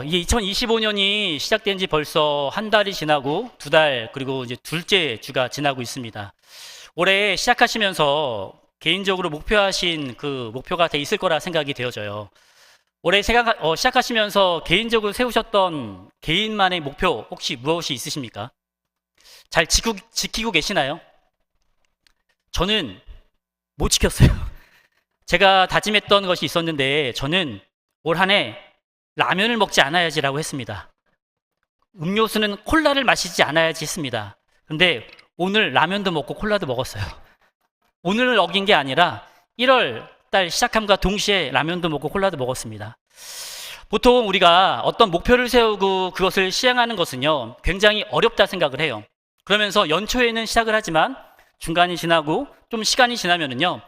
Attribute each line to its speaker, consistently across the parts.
Speaker 1: 이게 2025년이 시작된 지 벌써 한 달이 지나고 두 달, 그리고 이제 둘째 주가 지나고 있습니다. 올해 시작하시면서 개인적으로 목표하신 그 목표가 돼 있을 거라 생각이 되어져요. 올해 시작하시면서 개인적으로 세우셨던 개인만의 목표 혹시 무엇이 있으십니까? 잘 지키고 계시나요? 저는 못 지켰어요. 제가 다짐했던 것이 있었는데 저는 올 한 해 라면을 먹지 않아야지라고 했습니다. 음료수는 콜라를 마시지 않아야지 했습니다. 근데 오늘 라면도 먹고 콜라도 먹었어요. 오늘을 어긴 게 아니라 1월 달 시작함과 동시에 라면도 먹고 콜라도 먹었습니다. 보통 우리가 어떤 목표를 세우고 그것을 시행하는 것은요, 굉장히 어렵다 생각을 해요. 그러면서 연초에는 시작을 하지만 중간이 지나고 좀 시간이 지나면은요,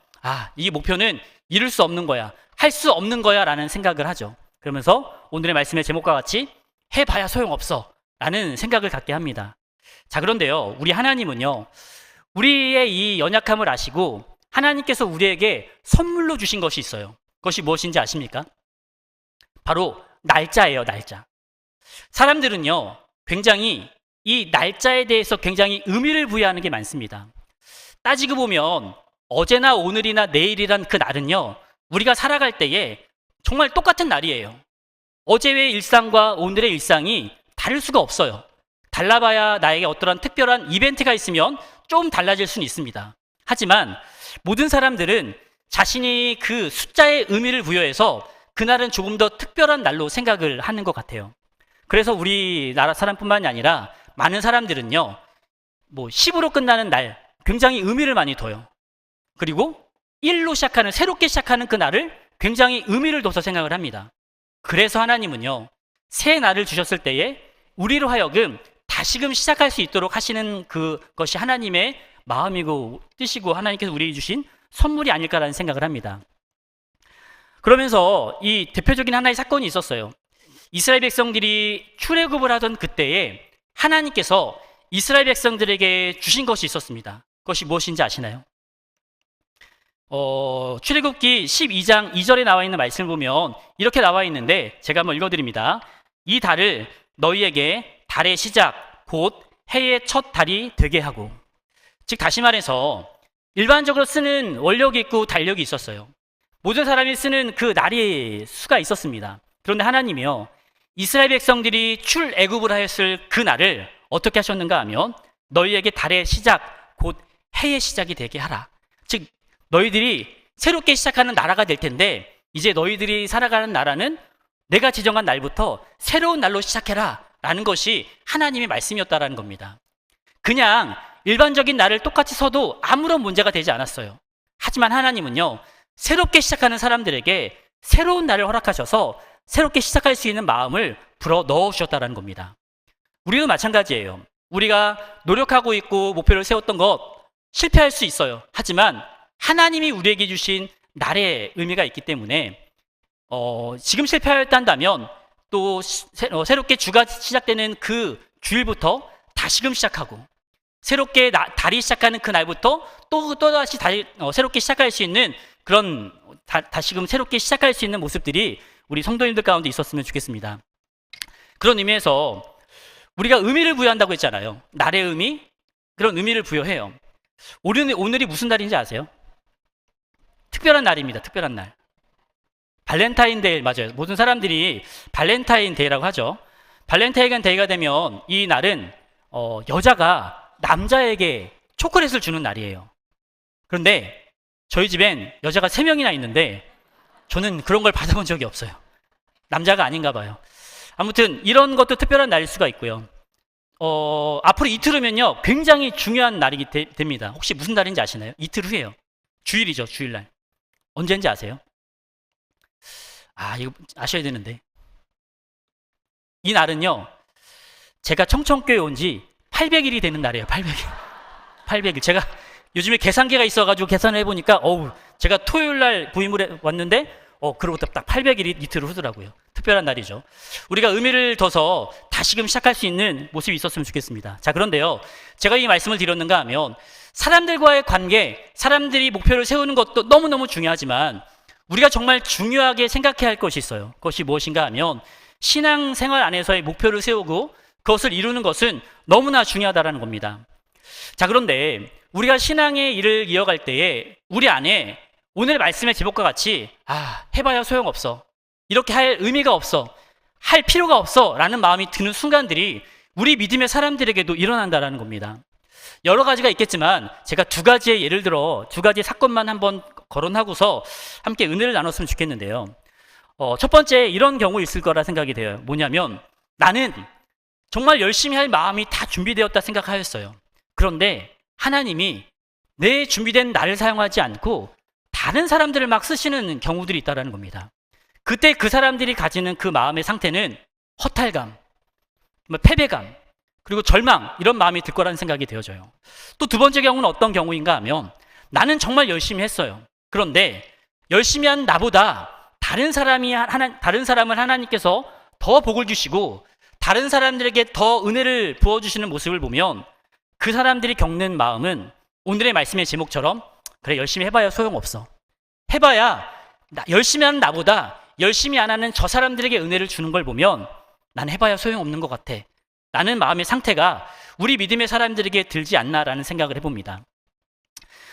Speaker 1: 이 목표는 이룰 수 없는 거야, 할 수 없는 거야 라는 생각을 하죠. 그러면서 오늘의 말씀의 제목과 같이 해봐야 소용없어 라는 생각을 갖게 합니다. 자, 그런데요, 우리 하나님은요, 우리의 이 연약함을 아시고 하나님께서 우리에게 선물로 주신 것이 있어요. 그것이 무엇인지 아십니까? 바로 날짜예요, 날짜. 사람들은요, 굉장히 이 날짜에 대해서 굉장히 의미를 부여하는 게 많습니다. 따지고 보면 어제나 오늘이나 내일이란 그 날은요, 우리가 살아갈 때에 정말 똑같은 날이에요. 어제의 일상과 오늘의 일상이 다를 수가 없어요. 달라봐야 나에게 어떠한 특별한 이벤트가 있으면 좀 달라질 수는 있습니다. 하지만 모든 사람들은 자신이 그 숫자의 의미를 부여해서 그날은 조금 더 특별한 날로 생각을 하는 것 같아요. 그래서 우리나라 사람뿐만이 아니라 많은 사람들은요, 10으로 끝나는 날 굉장히 의미를 많이 둬요. 그리고 1로 시작하는, 새롭게 시작하는 그 날을 굉장히 의미를 둬서 생각을 합니다. 그래서 하나님은요, 새 날을 주셨을 때에 우리로 하여금 다시금 시작할 수 있도록 하시는 그것이 하나님의 마음이고 뜻이고 하나님께서 우리에게 주신 선물이 아닐까라는 생각을 합니다. 그러면서 이 대표적인 하나의 사건이 있었어요. 이스라엘 백성들이 출애굽을 하던 그때에 하나님께서 이스라엘 백성들에게 주신 것이 있었습니다. 그것이 무엇인지 아시나요? 출애굽기 12장 2절에 나와 있는 말씀을 보면 이렇게 나와 있는데 제가 한번 읽어드립니다. 이 달을 너희에게 달의 시작 곧 해의 첫 달이 되게 하고, 즉 다시 말해서 일반적으로 쓰는 원력이 있고 달력이 있었어요. 모든 사람이 쓰는 그 날의 수가 있었습니다. 그런데 하나님이요, 이스라엘 백성들이 출애굽을 하였을 그 날을 어떻게 하셨는가 하면 너희에게 달의 시작 곧 해의 시작이 되게 하라. 즉 너희들이 새롭게 시작하는 나라가 될 텐데 이제 너희들이 살아가는 나라는 내가 지정한 날부터 새로운 날로 시작해라 라는 것이 하나님의 말씀이었다라는 겁니다. 그냥 일반적인 날을 똑같이 서도 아무런 문제가 되지 않았어요. 하지만 하나님은요, 새롭게 시작하는 사람들에게 새로운 날을 허락하셔서 새롭게 시작할 수 있는 마음을 불어 넣어주셨다는 겁니다. 우리도 마찬가지예요. 우리가 노력하고 있고 목표를 세웠던 것 실패할 수 있어요. 하지만 하나님이 우리에게 주신 날의 의미가 있기 때문에 지금 실패하였다면 또 새롭게 주가 시작되는 그 주일부터 다시금 시작하고 새롭게 달이 시작하는 그 날부터 또다시 새롭게 시작할 수 있는 그런 다시금 새롭게 시작할 수 있는 모습들이 우리 성도님들 가운데 있었으면 좋겠습니다. 그런 의미에서 우리가 의미를 부여한다고 했잖아요. 날의 의미, 그런 의미를 부여해요. 오늘이 무슨 날인지 아세요? 특별한 날입니다. 특별한 날. 발렌타인데이, 맞아요. 모든 사람들이 발렌타인데이라고 하죠. 발렌타인데이가 되면 이 날은 여자가 남자에게 초콜릿을 주는 날이에요. 그런데 저희 집엔 여자가 3명이나 있는데 저는 그런 걸 받아본 적이 없어요. 남자가 아닌가 봐요. 아무튼 이런 것도 특별한 날일 수가 있고요. 앞으로 이틀 후면요, 굉장히 중요한 날이 됩니다. 혹시 무슨 날인지 아시나요? 이틀 후에요. 주일이죠, 주일날. 언제인지 아세요? 이거 아셔야 되는데. 이 날은요, 제가 청천교회 온 지 800일이 되는 날이에요. 800일. 800일. 제가 요즘에 계산기가 있어가지고 계산을 해보니까, 제가 토요일날 부임을 왔는데, 그로부터 딱 800일이 이틀 후더라고요. 특별한 날이죠. 우리가 의미를 둬서 다시금 시작할 수 있는 모습이 있었으면 좋겠습니다. 자, 그런데요, 제가 이 말씀을 드렸는가 하면 사람들과의 관계, 사람들이 목표를 세우는 것도 너무너무 중요하지만 우리가 정말 중요하게 생각해야 할 것이 있어요. 그것이 무엇인가 하면 신앙생활 안에서의 목표를 세우고 그것을 이루는 것은 너무나 중요하다는 겁니다. 자, 그런데 우리가 신앙의 일을 이어갈 때에 우리 안에 오늘 말씀의 제목과 같이 해봐야 소용없어, 이렇게 할 의미가 없어, 할 필요가 없어 라는 마음이 드는 순간들이 우리 믿음의 사람들에게도 일어난다는 겁니다. 여러 가지가 있겠지만 제가 두 가지의 예를 들어 두 가지 사건만 한번 거론하고서 함께 은혜를 나눴으면 좋겠는데요. 첫 번째, 이런 경우 있을 거라 생각이 돼요. 뭐냐면, 나는 정말 열심히 할 마음이 다 준비되었다 생각하였어요. 그런데 하나님이 내 준비된 나를 사용하지 않고 다른 사람들을 막 쓰시는 경우들이 있다는 겁니다. 그때 그 사람들이 가지는 그 마음의 상태는 허탈감, 패배감, 그리고 절망, 이런 마음이 들 거라는 생각이 되어져요. 또 두 번째 경우는 어떤 경우인가 하면, 나는 정말 열심히 했어요. 그런데 열심히 한 나보다 다른 사람을 하나님께서 더 복을 주시고 다른 사람들에게 더 은혜를 부어주시는 모습을 보면 그 사람들이 겪는 마음은 오늘의 말씀의 제목처럼, 그래, 열심히 해봐야 소용없어. 해봐야 열심히 하는 나보다 열심히 안 하는 저 사람들에게 은혜를 주는 걸 보면 난 해봐야 소용없는 것 같아 라는 마음의 상태가 우리 믿음의 사람들에게 들지 않나라는 생각을 해봅니다.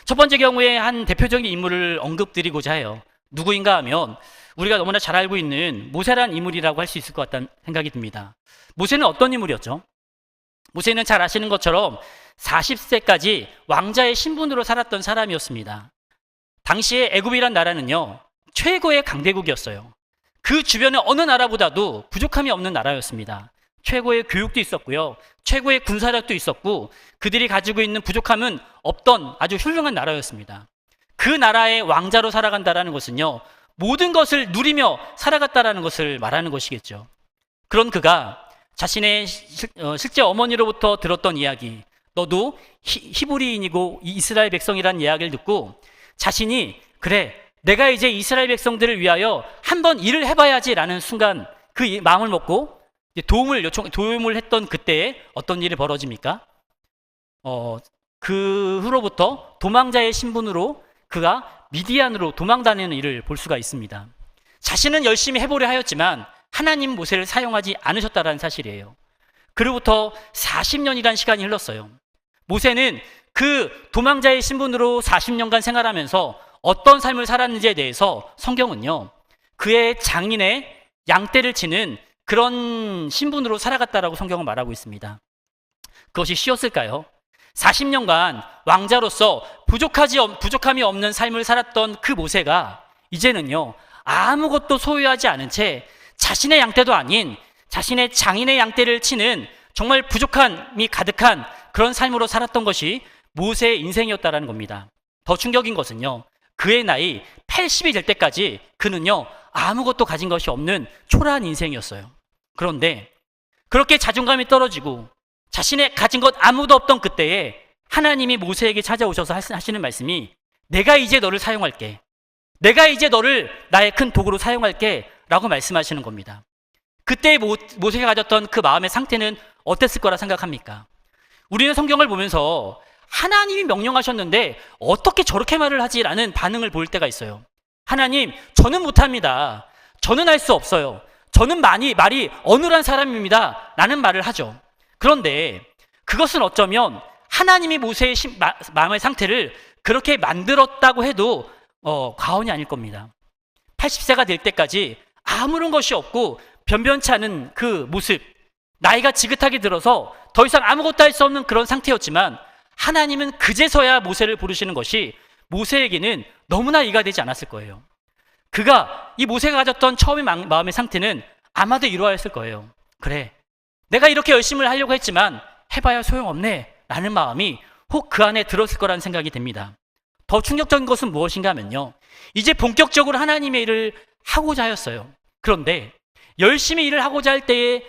Speaker 1: 첫 번째 경우에 한 대표적인 인물을 언급드리고자 해요. 누구인가 하면 우리가 너무나 잘 알고 있는 모세란 인물이라고 할 수 있을 것 같다는 생각이 듭니다. 모세는 어떤 인물이었죠? 모세는 잘 아시는 것처럼 40세까지 왕자의 신분으로 살았던 사람이었습니다. 당시에 애굽이란 나라는요, 최고의 강대국이었어요. 그 주변의 어느 나라보다도 부족함이 없는 나라였습니다. 최고의 교육도 있었고요, 최고의 군사력도 있었고, 그들이 가지고 있는 부족함은 없던 아주 훌륭한 나라였습니다. 그 나라의 왕자로 살아간다는 것은요, 모든 것을 누리며 살아갔다는 것을 말하는 것이겠죠. 그런 그가 자신의 실제 어머니로부터 들었던 이야기, 너도 히브리인이고 이스라엘 백성이라는 이야기를 듣고 자신이, 그래, 내가 이제 이스라엘 백성들을 위하여 한번 일을 해봐야지라는 순간 그 마음을 먹고 도움을 했던 그때에 어떤 일이 벌어집니까? 그 후로부터 도망자의 신분으로 그가 미디안으로 도망다니는 일을 볼 수가 있습니다. 자신은 열심히 해보려 하였지만 하나님 모세를 사용하지 않으셨다는 사실이에요. 그로부터 40년이라는 시간이 흘렀어요. 모세는 그 도망자의 신분으로 40년간 생활하면서 어떤 삶을 살았는지에 대해서 성경은요, 그의 장인의 양떼를 치는 그런 신분으로 살아갔다라고 성경은 말하고 있습니다. 그것이 쉬웠을까요? 40년간 왕자로서 부족함이 없는 삶을 살았던 그 모세가 이제는요, 아무것도 소유하지 않은 채 자신의 양떼도 아닌 자신의 장인의 양떼를 치는 정말 부족함이 가득한 그런 삶으로 살았던 것이 모세의 인생이었다라는 겁니다. 더 충격인 것은요, 그의 나이 80이 될 때까지 그는요, 아무것도 가진 것이 없는 초라한 인생이었어요. 그런데 그렇게 자존감이 떨어지고 자신의 가진 것 아무도 없던 그때에 하나님이 모세에게 찾아오셔서 하시는 말씀이, 내가 이제 너를 사용할게, 내가 이제 너를 나의 큰 도구로 사용할게 라고 말씀하시는 겁니다. 그때 모세가 가졌던 그 마음의 상태는 어땠을 거라 생각합니까? 우리는 성경을 보면서 하나님이 명령하셨는데 어떻게 저렇게 말을 하지? 라는 반응을 보일 때가 있어요. 하나님, 저는 못합니다. 저는 할 수 없어요. 저는 말이 어눌한 사람입니다. 라는 말을 하죠. 그런데 그것은 어쩌면 하나님이 모세의 마음의 상태를 그렇게 만들었다고 해도 과언이 아닐 겁니다. 80세가 될 때까지 아무런 것이 없고 변변치 않은 그 모습, 나이가 지긋하게 들어서 더 이상 아무것도 할 수 없는 그런 상태였지만 하나님은 그제서야 모세를 부르시는 것이 모세에게는 너무나 이해가 되지 않았을 거예요. 이 모세가 가졌던 처음의 마음의 상태는 아마도 이러하였을 거예요. 그래, 내가 이렇게 열심히 하려고 했지만 해봐야 소용없네 라는 마음이 혹 그 안에 들었을 거라는 생각이 듭니다. 더 충격적인 것은 무엇인가 하면요, 이제 본격적으로 하나님의 일을 하고자 하였어요. 그런데 열심히 일을 하고자 할 때에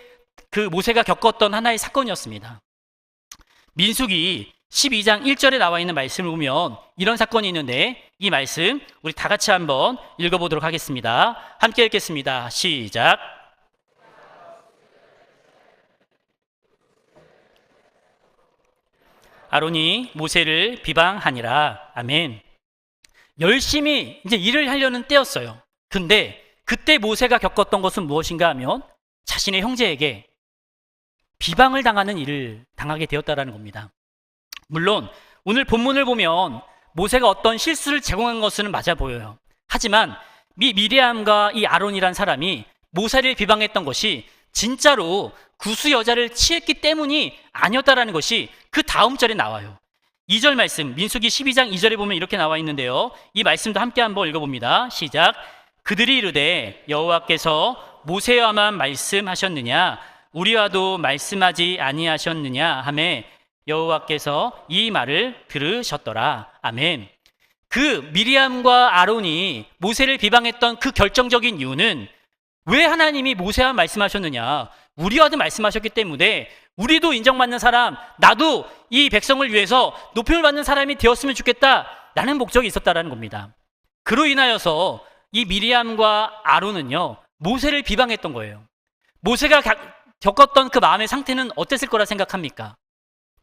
Speaker 1: 그 모세가 겪었던 하나의 사건이었습니다. 민수기 12장 1절에 나와 있는 말씀을 보면 이런 사건이 있는데, 이 말씀 우리 다 같이 한번 읽어보도록 하겠습니다. 함께 읽겠습니다. 시작. 아론이 모세를 비방하니라. 아멘. 열심히 이제 일을 하려는 때였어요. 근데 그때 모세가 겪었던 것은 무엇인가 하면 자신의 형제에게 비방을 당하는 일을 당하게 되었다라는 겁니다. 물론 오늘 본문을 보면 모세가 어떤 실수를 제공한 것은 맞아 보여요. 하지만 미리암과 이 아론이란 사람이 모세를 비방했던 것이 진짜로 구수 여자를 취했기 때문이 아니었다라는 것이 그 다음 절에 나와요. 2절 말씀, 민수기 12장 2절에 보면 이렇게 나와 있는데요. 이 말씀도 함께 한번 읽어봅니다. 시작. 그들이 이르되 여호와께서 모세와만 말씀하셨느냐 우리와도 말씀하지 아니하셨느냐 하매 여호와께서 이 말을 들으셨더라. 아멘. 그 미리암과 아론이 모세를 비방했던 그 결정적인 이유는 왜 하나님이 모세와 말씀하셨느냐, 우리와도 말씀하셨기 때문에 우리도 인정받는 사람, 나도 이 백성을 위해서 높임을 받는 사람이 되었으면 좋겠다라는 목적이 있었다라는 겁니다. 그로 인하여서 이 미리암과 아론은요 모세를 비방했던 거예요. 모세가 겪었던 그 마음의 상태는 어땠을 거라 생각합니까?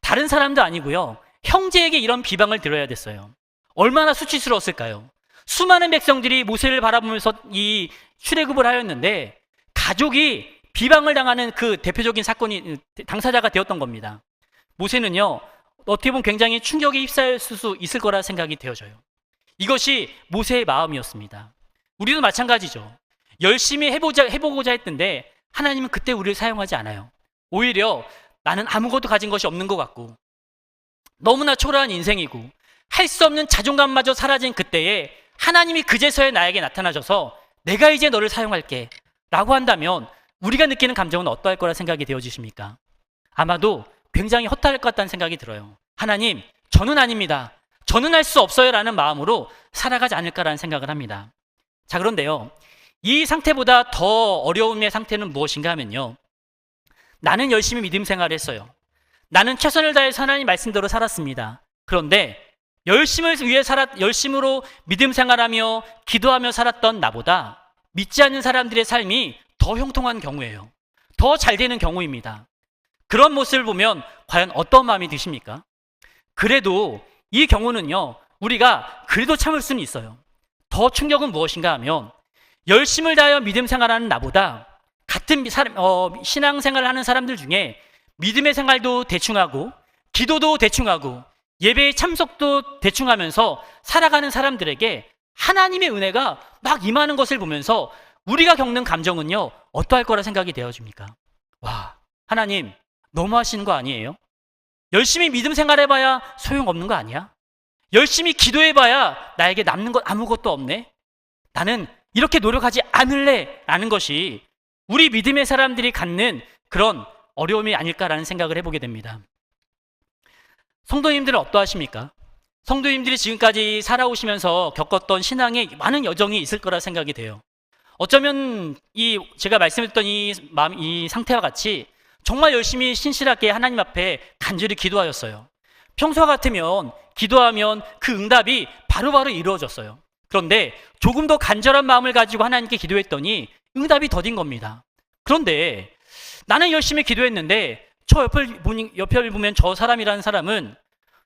Speaker 1: 다른 사람도 아니고요, 형제에게 이런 비방을 들어야 됐어요. 얼마나 수치스러웠을까요? 수많은 백성들이 모세를 바라보면서 이 출애굽을 하였는데 가족이 비방을 당하는 그 대표적인 사건이 당사자가 되었던 겁니다. 모세는요 어떻게 보면 굉장히 충격에 휩싸일 수 있을 거라 생각이 되어져요. 이것이 모세의 마음이었습니다. 우리도 마찬가지죠. 열심히 해보고자 했는데 하나님은 그때 우리를 사용하지 않아요. 오히려 나는 아무것도 가진 것이 없는 것 같고 너무나 초라한 인생이고 할 수 없는 자존감마저 사라진 그때에 하나님이 그제서야 나에게 나타나셔서 내가 이제 너를 사용할게 라고 한다면 우리가 느끼는 감정은 어떠할 거라 생각이 되어지십니까? 아마도 굉장히 허탈할 것 같다는 생각이 들어요. 하나님, 저는 아닙니다. 저는 할 수 없어요 라는 마음으로 살아가지 않을까라는 생각을 합니다. 자, 그런데요, 이 상태보다 더 어려움의 상태는 무엇인가 하면요, 나는 열심히 믿음 생활을 했어요. 나는 최선을 다해서 하나님 말씀대로 살았습니다. 그런데 열심으로 믿음 생활하며 기도하며 살았던 나보다 믿지 않는 사람들의 삶이 더 형통한 경우예요. 더 잘 되는 경우입니다. 그런 모습을 보면 과연 어떤 마음이 드십니까? 그래도 이 경우는요, 우리가 그래도 참을 수는 있어요. 더 충격은 무엇인가 하면 열심을 다하여 믿음 생활하는 나보다 같은 신앙생활을 하는 사람들 중에 믿음의 생활도 대충하고 기도도 대충하고 예배의 참석도 대충하면서 살아가는 사람들에게 하나님의 은혜가 막 임하는 것을 보면서 우리가 겪는 감정은요 어떠할 거라 생각이 되어집니까? 와, 하나님 너무하시는 거 아니에요? 열심히 믿음 생활해봐야 소용없는 거 아니야? 열심히 기도해봐야 나에게 남는 것 아무것도 없네? 나는 이렇게 노력하지 않을래 라는 것이 우리 믿음의 사람들이 갖는 그런 어려움이 아닐까라는 생각을 해보게 됩니다. 성도님들은 어떠하십니까? 성도님들이 지금까지 살아오시면서 겪었던 신앙에 많은 여정이 있을 거라 생각이 돼요. 어쩌면 제가 말씀드렸던 이 상태와 같이 정말 열심히 신실하게 하나님 앞에 간절히 기도하였어요. 평소와 같으면 기도하면 그 응답이 바로바로 이루어졌어요. 그런데 조금 더 간절한 마음을 가지고 하나님께 기도했더니 응답이 더딘 겁니다. 그런데 나는 열심히 기도했는데 저 옆을 보면 저 사람이라는 사람은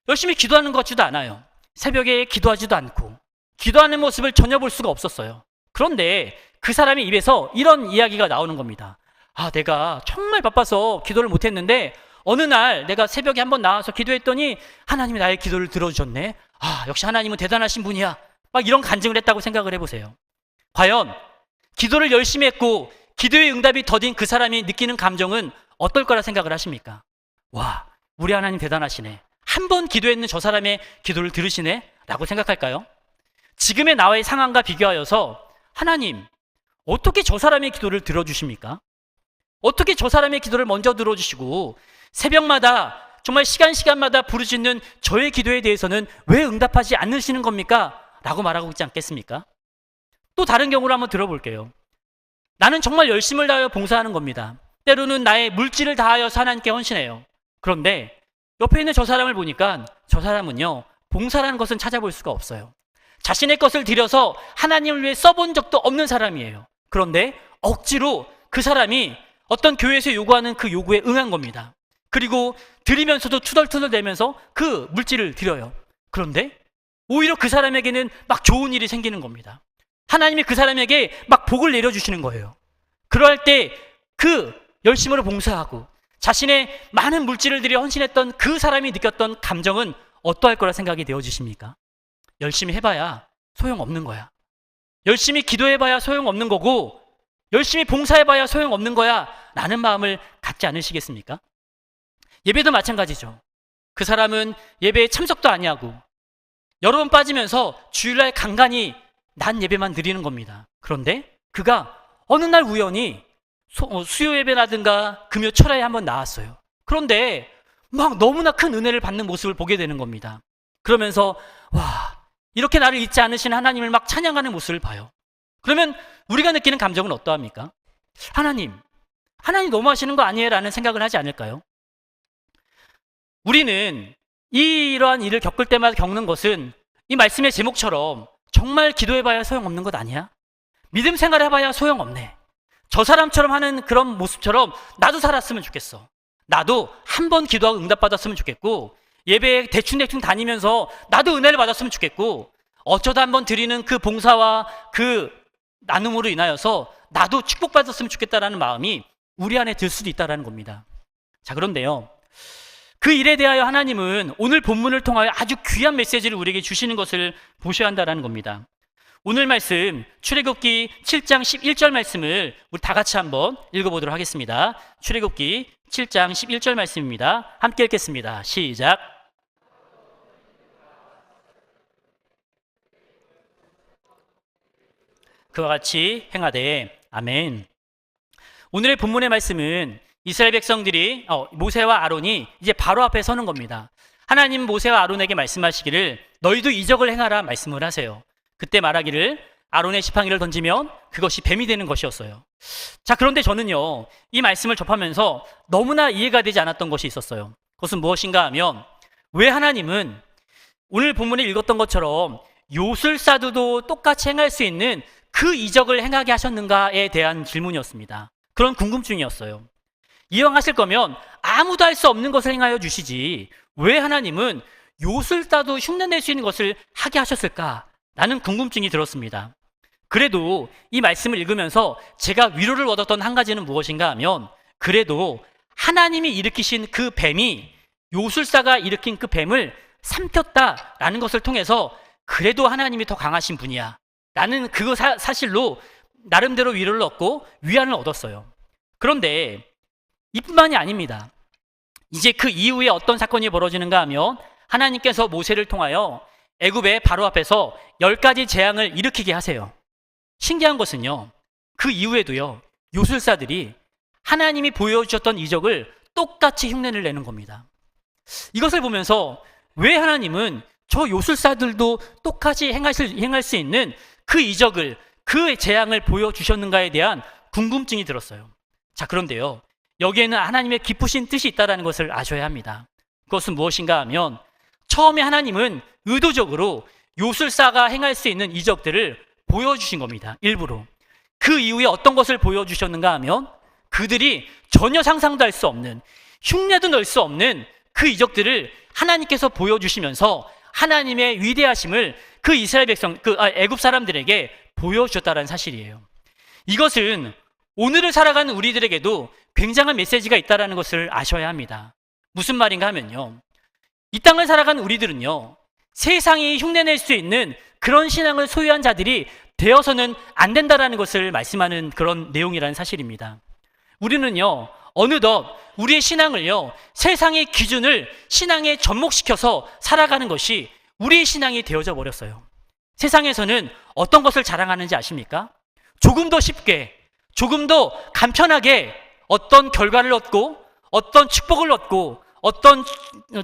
Speaker 1: 열심히 기도하는 것 같지도 않아요. 새벽에 기도하지도 않고 기도하는 모습을 전혀 볼 수가 없었어요. 그런데 그 사람의 입에서 이런 이야기가 나오는 겁니다. 아, 내가 정말 바빠서 기도를 못했는데 어느 날 내가 새벽에 한번 나와서 기도했더니 하나님이 나의 기도를 들어주셨네. 아, 역시 하나님은 대단하신 분이야. 막 이런 간증을 했다고 생각을 해보세요. 과연 기도를 열심히 했고 기도의 응답이 더딘 그 사람이 느끼는 감정은 어떨 거라 생각을 하십니까? 와, 우리 하나님 대단하시네. 한 번 기도했는 저 사람의 기도를 들으시네? 라고 생각할까요? 지금의 나의 상황과 비교하여서 하나님, 어떻게 저 사람의 기도를 들어주십니까? 어떻게 저 사람의 기도를 먼저 들어주시고 새벽마다 정말 시간마다 부르짖는 저의 기도에 대해서는 왜 응답하지 않으시는 겁니까? 라고 말하고 있지 않겠습니까? 또 다른 경우를 한번 들어볼게요. 나는 정말 열심을 다하여 봉사하는 겁니다. 때로는 나의 물질을 다하여서 하나님께 헌신해요. 그런데 옆에 있는 저 사람을 보니까 저 사람은요, 봉사라는 것은 찾아볼 수가 없어요. 자신의 것을 들여서 하나님을 위해 써본 적도 없는 사람이에요. 그런데 억지로 그 사람이 어떤 교회에서 요구하는 그 요구에 응한 겁니다. 그리고 드리면서도 투덜투덜대면서 그 물질을 드려요. 그런데 오히려 그 사람에게는 막 좋은 일이 생기는 겁니다. 하나님이 그 사람에게 막 복을 내려주시는 거예요. 그럴 때 그 열심으로 봉사하고 자신의 많은 물질을 들여 헌신했던 그 사람이 느꼈던 감정은 어떠할 거라 생각이 되어지십니까? 열심히 해봐야 소용없는 거야. 열심히 기도해봐야 소용없는 거고 열심히 봉사해봐야 소용없는 거야 라는 마음을 갖지 않으시겠습니까? 예배도 마찬가지죠. 그 사람은 예배에 참석도 아니하고 여러 번 빠지면서 주일날 간간히 난 예배만 드리는 겁니다. 그런데 그가 어느 날 우연히 수요 예배라든가 금요 철야에 한번 나왔어요. 그런데 막 너무나 큰 은혜를 받는 모습을 보게 되는 겁니다. 그러면서 와, 이렇게 나를 잊지 않으신 하나님을 막 찬양하는 모습을 봐요. 그러면 우리가 느끼는 감정은 어떠합니까? 하나님 너무하시는 거 아니에요? 라는 생각을 하지 않을까요? 우리는 이러한 일을 겪을 때마다 겪는 것은 이 말씀의 제목처럼 정말 기도해봐야 소용없는 것 아니야? 믿음 생활 해봐야 소용없네. 저 사람처럼 하는 그런 모습처럼 나도 살았으면 좋겠어. 나도 한 번 기도하고 응답받았으면 좋겠고 예배에 대충 다니면서 나도 은혜를 받았으면 좋겠고 어쩌다 한번 드리는 그 봉사와 그 나눔으로 인하여서 나도 축복받았으면 좋겠다라는 마음이 우리 안에 들 수도 있다는 겁니다. 자, 그런데요, 그 일에 대하여 하나님은 오늘 본문을 통하여 아주 귀한 메시지를 우리에게 주시는 것을 보셔야 한다는 겁니다. 오늘 말씀 출애굽기 7장 11절 말씀을 우리 다 같이 한번 읽어보도록 하겠습니다. 출애굽기 7장 11절 말씀입니다. 함께 읽겠습니다. 시작. 그와 같이 행하되. 아멘. 오늘의 본문의 말씀은 이스라엘 백성들이 모세와 아론이 이제 바로 앞에 서는 겁니다. 하나님 모세와 아론에게 말씀하시기를 너희도 이적을 행하라 말씀을 하세요. 그때 말하기를 아론의 지팡이를 던지면 그것이 뱀이 되는 것이었어요. 자, 그런데 저는요, 이 말씀을 접하면서 너무나 이해가 되지 않았던 것이 있었어요. 그것은 무엇인가 하면 왜 하나님은 오늘 본문에 읽었던 것처럼 요술사도도 똑같이 행할 수 있는 그 이적을 행하게 하셨는가에 대한 질문이었습니다. 그런 궁금증이었어요. 이왕 하실 거면 아무도 할 수 없는 것을 행하여 주시지 왜 하나님은 요술사도 흉내낼 수 있는 것을 하게 하셨을까? 라는 궁금증이 들었습니다. 그래도 이 말씀을 읽으면서 제가 위로를 얻었던 한 가지는 무엇인가 하면 그래도 하나님이 일으키신 그 뱀이 요술사가 일으킨 그 뱀을 삼켰다라는 것을 통해서 그래도 하나님이 더 강하신 분이야 라는 그 사실로 나름대로 위로를 얻고 위안을 얻었어요. 그런데 이뿐만이 아닙니다. 이제 그 이후에 어떤 사건이 벌어지는가 하면 하나님께서 모세를 통하여 애굽의 바로 앞에서 10가지 재앙을 일으키게 하세요. 신기한 것은요, 그 이후에도요, 요술사들이 하나님이 보여주셨던 이적을 똑같이 흉내를 내는 겁니다. 이것을 보면서 왜 하나님은 저 요술사들도 똑같이 행할 수 있는 그 이적을, 그 재앙을 보여주셨는가에 대한 궁금증이 들었어요. 자, 그런데요, 여기에는 하나님의 깊으신 뜻이 있다는 것을 아셔야 합니다. 그것은 무엇인가 하면 처음에 하나님은 의도적으로 요술사가 행할 수 있는 이적들을 보여주신 겁니다. 일부러. 그 이후에 어떤 것을 보여주셨는가 하면 그들이 전혀 상상도 할 수 없는, 흉내도 낼 수 없는 그 이적들을 하나님께서 보여주시면서 하나님의 위대하심을 그 이스라엘 백성, 애굽 사람들에게 보여주셨다는 사실이에요. 이것은 오늘을 살아가는 우리들에게도 굉장한 메시지가 있다는 것을 아셔야 합니다. 무슨 말인가 하면요, 이 땅을 살아가는 우리들은요, 세상이 흉내낼 수 있는 그런 신앙을 소유한 자들이 되어서는 안 된다는 것을 말씀하는 그런 내용이라는 사실입니다. 우리는요, 어느덧 우리의 신앙을요, 세상의 기준을 신앙에 접목시켜서 살아가는 것이 우리의 신앙이 되어져 버렸어요. 세상에서는 어떤 것을 자랑하는지 아십니까? 조금 더 쉽게, 조금 더 간편하게 어떤 결과를 얻고 어떤 축복을 얻고 어떤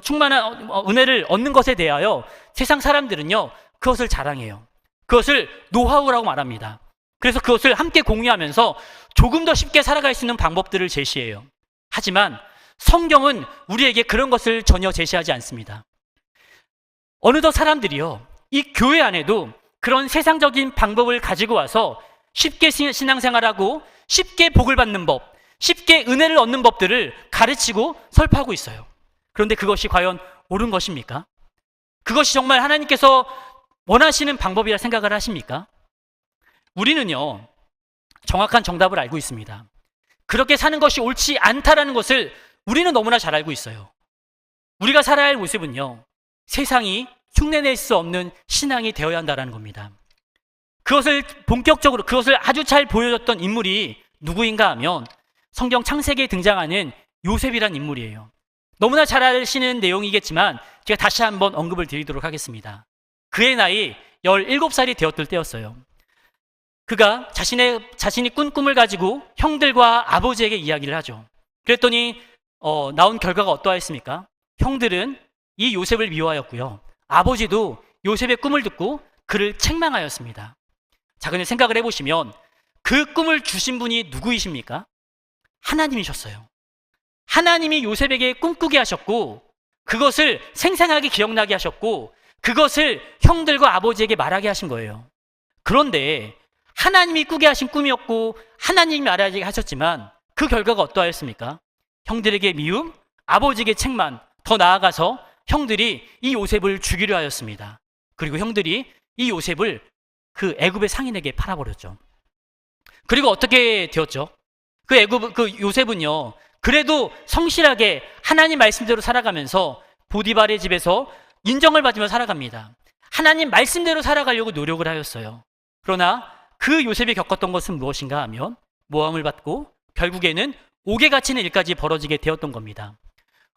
Speaker 1: 충만한 은혜를 얻는 것에 대하여 세상 사람들은요, 그것을 자랑해요. 그것을 노하우라고 말합니다. 그래서 그것을 함께 공유하면서 조금 더 쉽게 살아갈 수 있는 방법들을 제시해요. 하지만 성경은 우리에게 그런 것을 전혀 제시하지 않습니다. 어느덧 사람들이요, 이 교회 안에도 그런 세상적인 방법을 가지고 와서 쉽게 신앙생활하고 쉽게 복을 받는 법, 쉽게 은혜를 얻는 법들을 가르치고 설파하고 있어요. 그런데 그것이 과연 옳은 것입니까? 그것이 정말 하나님께서 원하시는 방법이라 생각을 하십니까? 우리는요, 정확한 정답을 알고 있습니다. 그렇게 사는 것이 옳지 않다라는 것을 우리는 너무나 잘 알고 있어요. 우리가 살아야 할 모습은요, 세상이 흉내낼 수 없는 신앙이 되어야 한다는 겁니다. 그것을 본격적으로, 그것을 아주 잘 보여줬던 인물이 누구인가 하면 성경 창세기에 등장하는 요셉이란 인물이에요. 너무나 잘 아시는 내용이겠지만 제가 다시 한번 언급을 드리도록 하겠습니다. 그의 나이 17살이 되었을 때였어요. 그가 자신이 꾼 꿈을 가지고 형들과 아버지에게 이야기를 하죠. 그랬더니 나온 결과가 어떠했습니까? 형들은 이 요셉을 미워하였고요, 아버지도 요셉의 꿈을 듣고 그를 책망하였습니다. 자, 근데 생각을 해보시면 그 꿈을 주신 분이 누구이십니까? 하나님이셨어요. 하나님이 요셉에게 꿈꾸게 하셨고, 그것을 생생하게 기억나게 하셨고, 그것을 형들과 아버지에게 말하게 하신 거예요. 그런데 하나님이 꾸게 하신 꿈이었고 하나님이 말하게 하셨지만 그 결과가 어떠하였습니까? 형들에게 미움, 아버지에게 책망, 더 나아가서 형들이 이 요셉을 죽이려 하였습니다. 그리고 형들이 이 요셉을 그 애굽의 상인에게 팔아버렸죠. 그리고 어떻게 되었죠? 그 요셉은요, 그래도 성실하게 하나님 말씀대로 살아가면서 보디발의 집에서 인정을 받으며 살아갑니다. 하나님 말씀대로 살아가려고 노력을 하였어요. 그러나 그 요셉이 겪었던 것은 무엇인가 하면 모함을 받고 결국에는 옥에 갇히는 일까지 벌어지게 되었던 겁니다.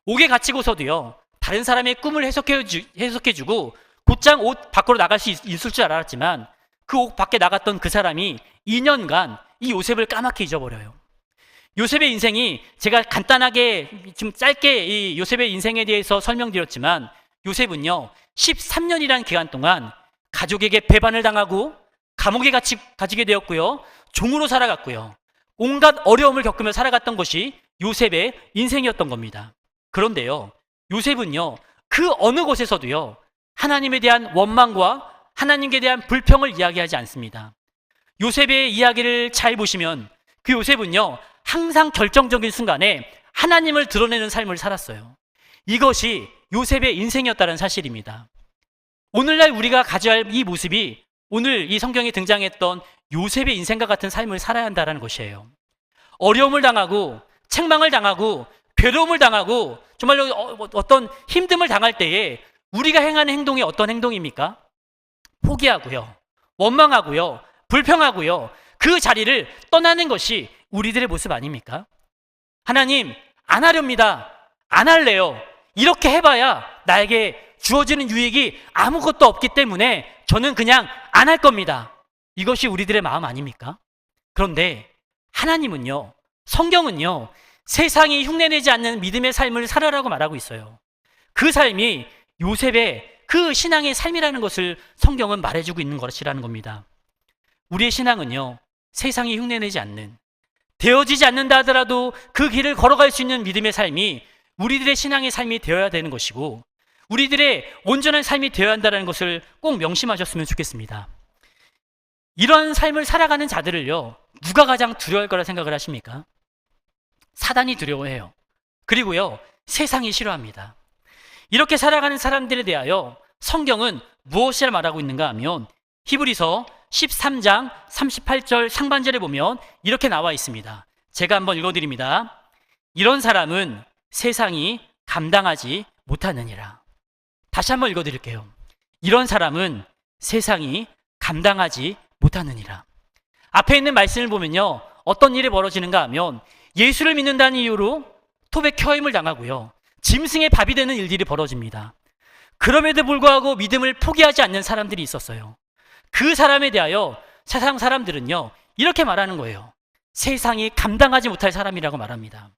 Speaker 1: 옥에 갇히고서도요, 다른 사람의 꿈을 해석해주고 곧장 옷 밖으로 나갈 수 있을 줄 알았지만 그 옥 밖에 나갔던 그 사람이 2년간 이 요셉을 까맣게 잊어버려요. 요셉의 인생이, 제가 간단하게 좀 짧게 이 요셉의 인생에 대해서 설명드렸지만 요셉은요 13년이라는 기간 동안 가족에게 배반을 당하고 감옥에 갇히게 되었고요, 종으로 살아갔고요, 온갖 어려움을 겪으며 살아갔던 것이 요셉의 인생이었던 겁니다. 그런데요, 요셉은요 그 어느 곳에서도요 하나님에 대한 원망과 하나님께 대한 불평을 이야기하지 않습니다. 요셉의 이야기를 잘 보시면 그 요셉은요 항상 결정적인 순간에 하나님을 드러내는 삶을 살았어요. 이것이 요셉의 인생이었다는 사실입니다. 오늘날 우리가 가져야 할 이 모습이 오늘 이 성경에 등장했던 요셉의 인생과 같은 삶을 살아야 한다는 것이에요. 어려움을 당하고 책망을 당하고 괴로움을 당하고 정말로 어떤 힘듦을 당할 때에 우리가 행하는 행동이 어떤 행동입니까? 포기하고요, 원망하고요, 불평하고요, 그 자리를 떠나는 것이 우리들의 모습 아닙니까? 하나님, 안 하렵니다, 안 할래요, 이렇게 해봐야 나에게 주어지는 유익이 아무것도 없기 때문에 저는 그냥 안 할 겁니다. 이것이 우리들의 마음 아닙니까? 그런데 하나님은요, 성경은요 세상이 흉내내지 않는 믿음의 삶을 살아라고 말하고 있어요. 그 삶이 요셉의 그 신앙의 삶이라는 것을 성경은 말해주고 있는 것이라는 겁니다. 우리의 신앙은요 세상이 흉내내지 않는, 되어지지 않는다 하더라도 그 길을 걸어갈 수 있는 믿음의 삶이 우리들의 신앙의 삶이 되어야 되는 것이고 우리들의 온전한 삶이 되어야 한다는 것을 꼭 명심하셨으면 좋겠습니다. 이런 삶을 살아가는 자들을요 누가 가장 두려워할 거라 생각을 하십니까? 사단이 두려워해요. 그리고요 세상이 싫어합니다. 이렇게 살아가는 사람들에 대하여 성경은 무엇이라 말하고 있는가 하면 히브리서 13장 38절 상반절에 보면 이렇게 나와 있습니다. 제가 한번 읽어드립니다. 이런 사람은 세상이 감당하지 못하느니라. 다시 한번 읽어드릴게요. 이런 사람은 세상이 감당하지 못하느니라. 앞에 있는 말씀을 보면요 어떤 일이 벌어지는가 하면 예수를 믿는다는 이유로 톱에 켜임을 당하고요, 짐승의 밥이 되는 일들이 벌어집니다. 그럼에도 불구하고 믿음을 포기하지 않는 사람들이 있었어요. 그 사람에 대하여 세상 사람들은요 이렇게 말하는 거예요. 세상이 감당하지 못할 사람이라고 말합니다.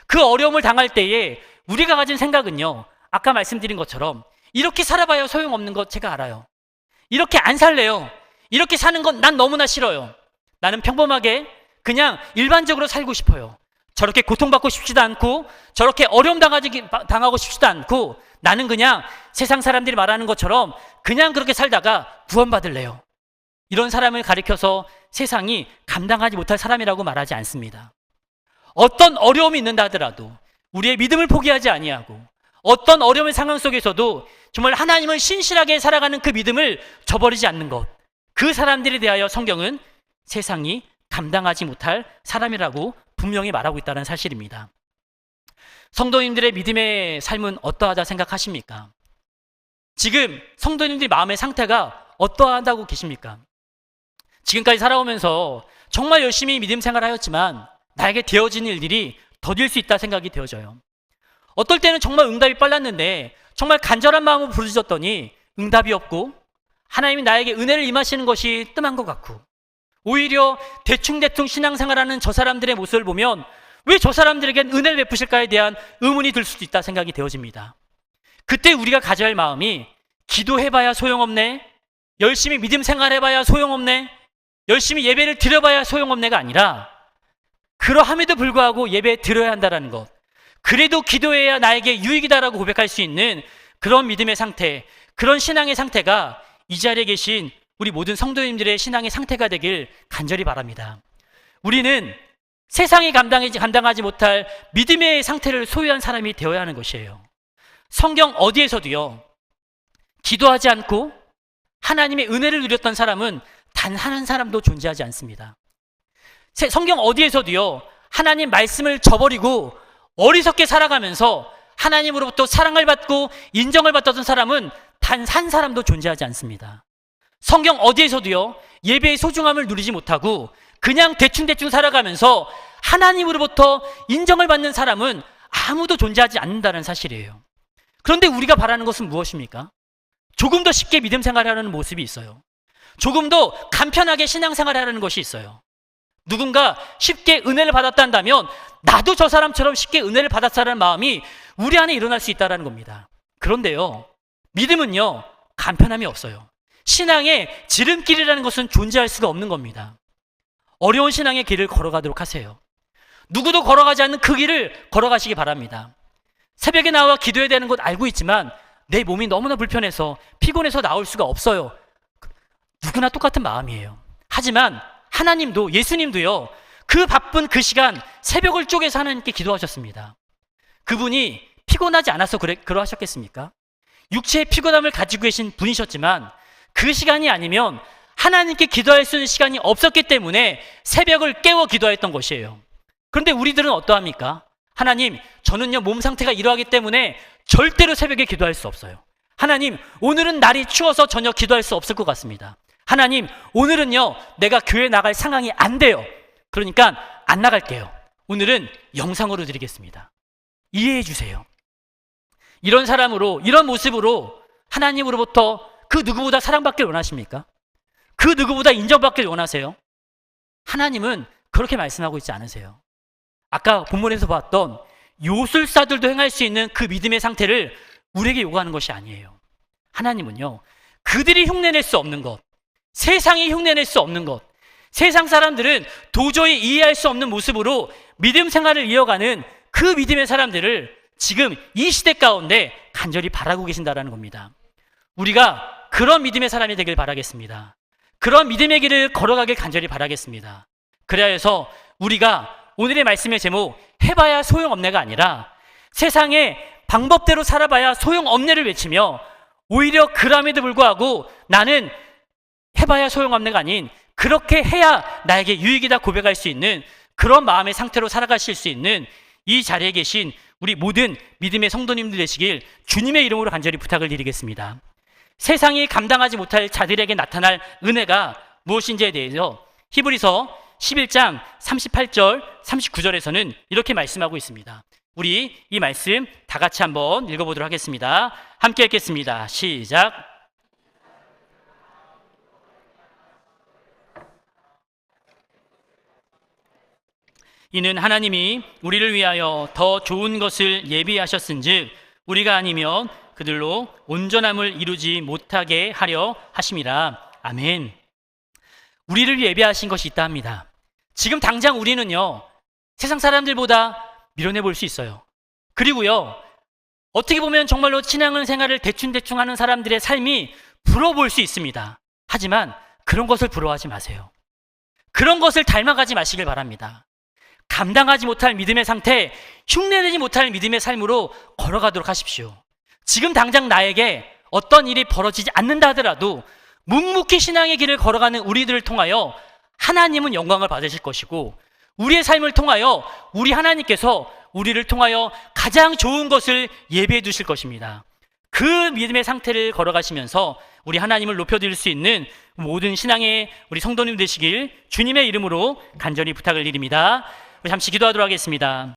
Speaker 1: 그 어려움을 당할 때에 우리가 가진 생각은요, 아까 말씀드린 것처럼 이렇게 살아봐야 소용없는 것 제가 알아요. 이렇게 안 살래요. 이렇게 사는 건 난 너무나 싫어요. 나는 평범하게 그냥 일반적으로 살고 싶어요. 저렇게 고통받고 싶지도 않고 저렇게 어려움 당하고 싶지도 않고 나는 그냥 세상 사람들이 말하는 것처럼 그냥 그렇게 살다가 구원받을래요. 이런 사람을 가리켜서 세상이 감당하지 못할 사람이라고 말하지 않습니다. 어떤 어려움이 있는다 하더라도 우리의 믿음을 포기하지 아니하고 어떤 어려움의 상황 속에서도 정말 하나님을 신실하게 살아가는 그 믿음을 저버리지 않는 것, 그 사람들에 대하여 성경은 세상이 감당하지 못할 사람이라고 분명히 말하고 있다는 사실입니다. 성도님들의 믿음의 삶은 어떠하다 생각하십니까? 지금 성도님들의 마음의 상태가 어떠하다고 계십니까? 지금까지 살아오면서 정말 열심히 믿음 생활하였지만 나에게 되어진 일들이 더딜 수 있다 생각이 되어져요. 어떨 때는 정말 응답이 빨랐는데 정말 간절한 마음으로 부르짖었더니 응답이 없고 하나님이 나에게 은혜를 임하시는 것이 뜸한 것 같고 오히려 대충대충 신앙생활하는 저 사람들의 모습을 보면 왜 저 사람들에겐 은혜를 베푸실까에 대한 의문이 들 수도 있다 생각이 되어집니다. 그때 우리가 가져야 할 마음이 기도해봐야 소용없네, 열심히 믿음 생활해봐야 소용없네, 열심히 예배를 드려봐야 소용없네가 아니라 그러함에도 불구하고 예배 드려야 한다는 것, 그래도 기도해야 나에게 유익이다라고 고백할 수 있는 그런 믿음의 상태, 그런 신앙의 상태가 이 자리에 계신 우리 모든 성도님들의 신앙의 상태가 되길 간절히 바랍니다. 우리는 세상이 감당하지 못할 믿음의 상태를 소유한 사람이 되어야 하는 것이에요. 성경 어디에서도요, 기도하지 않고 하나님의 은혜를 누렸던 사람은 단 한 사람도 존재하지 않습니다. 성경 어디에서도요, 하나님 말씀을 저버리고 어리석게 살아가면서 하나님으로부터 사랑을 받고 인정을 받았던 사람은 단 한 사람도 존재하지 않습니다. 성경 어디에서도요, 예배의 소중함을 누리지 못하고 그냥 대충대충 살아가면서 하나님으로부터 인정을 받는 사람은 아무도 존재하지 않는다는 사실이에요. 그런데 우리가 바라는 것은 무엇입니까? 조금 더 쉽게 믿음 생활하려는 모습이 있어요. 조금 더 간편하게 신앙생활하려는 것이 있어요. 누군가 쉽게 은혜를 받았다 한다면 나도 저 사람처럼 쉽게 은혜를 받았다는 마음이 우리 안에 일어날 수 있다는 겁니다. 그런데요, 믿음은요, 간편함이 없어요. 신앙의 지름길이라는 것은 존재할 수가 없는 겁니다. 어려운 신앙의 길을 걸어가도록 하세요. 누구도 걸어가지 않는 그 길을 걸어가시기 바랍니다. 새벽에 나와 기도해야 되는 것 알고 있지만 내 몸이 너무나 불편해서 피곤해서 나올 수가 없어요. 누구나 똑같은 마음이에요. 하지만 하나님도, 예수님도요, 그 바쁜 그 시간 새벽을 쪼개서 하나님께 기도하셨습니다. 그분이 피곤하지 않아서 그러하셨겠습니까? 육체의 피곤함을 가지고 계신 분이셨지만 그 시간이 아니면 하나님께 기도할 수 있는 시간이 없었기 때문에 새벽을 깨워 기도했던 것이에요. 그런데 우리들은 어떠합니까? 하나님, 저는요 몸 상태가 이러하기 때문에 절대로 새벽에 기도할 수 없어요. 하나님, 오늘은 날이 추워서 전혀 기도할 수 없을 것 같습니다. 하나님, 오늘은요 내가 교회 나갈 상황이 안 돼요. 그러니까 안 나갈게요. 오늘은 영상으로 드리겠습니다. 이해해 주세요. 이런 사람으로, 이런 모습으로 하나님으로부터 그 누구보다 사랑받길 원하십니까? 그 누구보다 인정받길 원하세요? 하나님은 그렇게 말씀하고 있지 않으세요. 아까 본문에서 봤던 요술사들도 행할 수 있는 그 믿음의 상태를 우리에게 요구하는 것이 아니에요. 하나님은요, 그들이 흉내낼 수 없는 것, 세상이 흉내낼 수 없는 것, 세상 사람들은 도저히 이해할 수 없는 모습으로 믿음 생활을 이어가는 그 믿음의 사람들을 지금 이 시대 가운데 간절히 바라고 계신다는 겁니다. 우리가 그런 믿음의 사람이 되길 바라겠습니다. 그런 믿음의 길을 걸어가길 간절히 바라겠습니다. 그래야 해서 우리가 오늘의 말씀의 제목, 해봐야 소용없네가 아니라 세상의 방법대로 살아봐야 소용없네를 외치며 오히려 그럼에도 불구하고 나는 해봐야 소용없네가 아닌 그렇게 해야 나에게 유익이다 고백할 수 있는 그런 마음의 상태로 살아가실 수 있는 이 자리에 계신 우리 모든 믿음의 성도님들 되시길 주님의 이름으로 간절히 부탁을 드리겠습니다. 세상이 감당하지 못할 자들에게 나타날 은혜가 무엇인지에 대해서 히브리서 11장 38절 39절에서는 이렇게 말씀하고 있습니다. 우리 이 말씀 다 같이 한번 읽어보도록 하겠습니다. 함께 읽겠습니다. 시작. 이는 하나님이 우리를 위하여 더 좋은 것을 예비하셨은즉 우리가 아니면 그들로 온전함을 이루지 못하게 하려 하심이라. 아멘. 우리를 예비하신 것이 있다 합니다. 지금 당장 우리는요 세상 사람들보다 밀어내 볼 수 있어요. 그리고요 어떻게 보면 정말로 신앙을 생활을 대충대충 하는 사람들의 삶이 부러워 수 있습니다. 하지만 그런 것을 부러워하지 마세요. 그런 것을 닮아가지 마시길 바랍니다. 감당하지 못할 믿음의 상태, 흉내내지 못할 믿음의 삶으로 걸어가도록 하십시오. 지금 당장 나에게 어떤 일이 벌어지지 않는다 하더라도 묵묵히 신앙의 길을 걸어가는 우리들을 통하여 하나님은 영광을 받으실 것이고 우리의 삶을 통하여 우리 하나님께서 우리를 통하여 가장 좋은 것을 예배해 두실 것입니다. 그 믿음의 상태를 걸어가시면서 우리 하나님을 높여드릴 수 있는 모든 신앙의 우리 성도님 되시길 주님의 이름으로 간절히 부탁을 드립니다. 우리 잠시 기도하도록 하겠습니다.